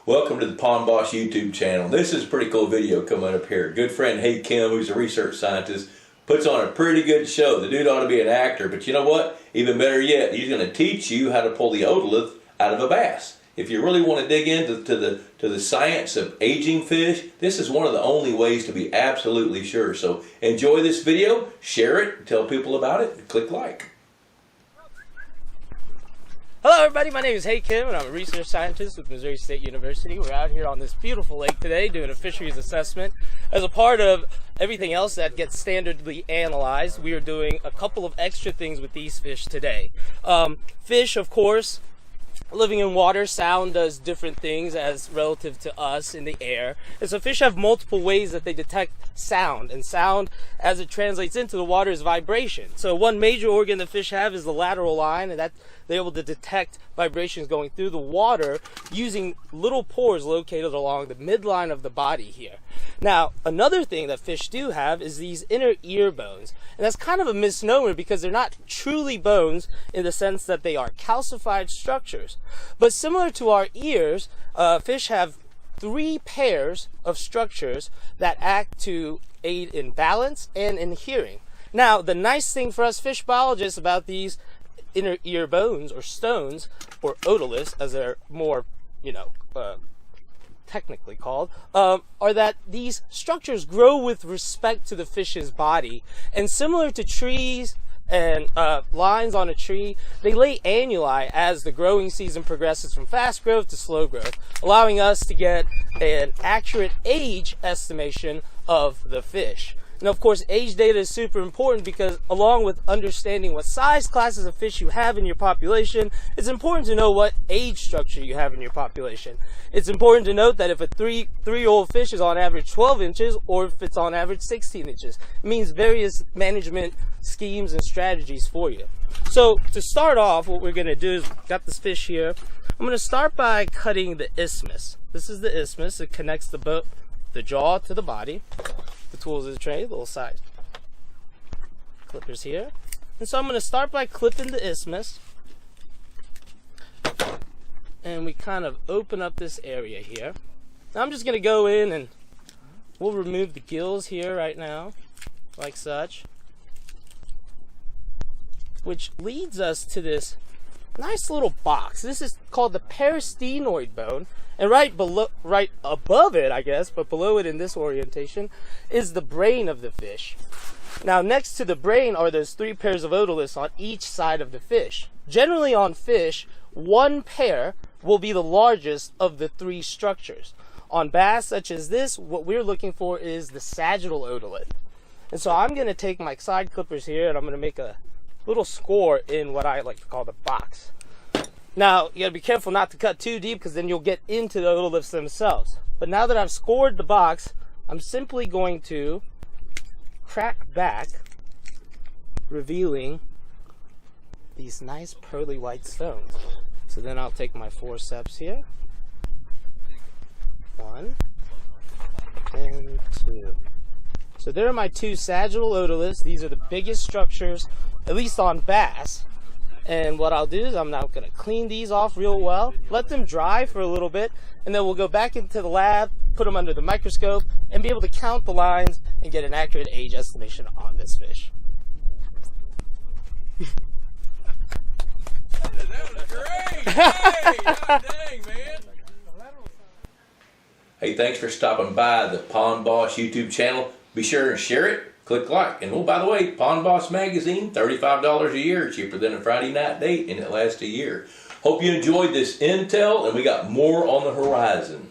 Welcome to the Pond Boss YouTube channel. This is a pretty cool video coming up here. Good friend Hae Kim, who's a research scientist, puts on a pretty good show. The dude ought to be an actor, but you know what? Even better yet, he's going to teach you how to pull the otolith out of a bass. If you really want to dig into the science of aging fish, this is one of the only ways to be absolutely sure. So enjoy this video, share it, tell people about it, and click like. Hello everybody, my name is Hae Kim and I'm a research scientist with Missouri State University. We're out here on this beautiful lake today doing a fisheries assessment. As a part of everything else that gets standardly analyzed, we are doing a couple of extra things with these fish today. Fish, of course, living in water, sound does different things as relative to us in the air. And so fish have multiple ways that they detect sound, and sound as it translates into the water is vibration. So one major organ that fish have is the lateral line, and that they're able to detect vibrations going through the water using little pores located along the midline of the body here. Now, another thing that fish do have is these inner ear bones. And that's kind of a misnomer because they're not truly bones in the sense that they are calcified structures. But similar to our ears, fish have three pairs of structures that act to aid in balance and in hearing. Now, the nice thing for us fish biologists about these inner ear bones or stones, or otoliths as they're more, technically called, are that these structures grow with respect to the fish's body. And similar to trees and lines on a tree, they lay annuli as the growing season progresses from fast growth to slow growth, allowing us to get an accurate age estimation of the fish. And of course, age data is super important because along with understanding what size classes of fish you have in your population, it's important to know what age structure you have in your population. It's important to note that if a three-year-old fish is on average 12 inches or if it's on average 16 inches, it means various management schemes and strategies for you. So to start off, what we're going to do is, got this fish here, I'm going to start by cutting the isthmus. This is the isthmus. It connects the jaw to the body. The tools of the trade, little side clippers here. And so I'm going to start by clipping the isthmus. And we kind of open up this area here. Now I'm just going to go in and we'll remove the gills here right now, like such. Which leads us to this nice little box. This is called the parastenoid bone. And right above it, I guess, but below it in this orientation, is the brain of the fish. Now, next to the brain are those three pairs of otoliths on each side of the fish. Generally on fish, one pair will be the largest of the three structures. On bass such as this, what we're looking for is the sagittal otolith. And so I'm going to take my side clippers here and I'm going to make a little score in what I like to call the box. Now, you gotta be careful not to cut too deep because then you'll get into the otoliths themselves. But now that I've scored the box, I'm simply going to crack back, revealing these nice pearly white stones. So then I'll take my forceps here. 1 and 2. So there are my two sagittal otoliths. These are the biggest structures, at least on bass. And what I'll do is I'm now going to clean these off real well, let them dry for a little bit, and then we'll go back into the lab, put them under the microscope, and be able to count the lines and get an accurate age estimation on this fish. That was great! Hey, God dang, man! Hey, thanks for stopping by the Pond Boss YouTube channel. Be sure and share it. Click like. And oh, by the way, Pond Boss Magazine, $35 a year, cheaper than a Friday night date, and it lasts a year. Hope you enjoyed this intel, and we got more on the horizon.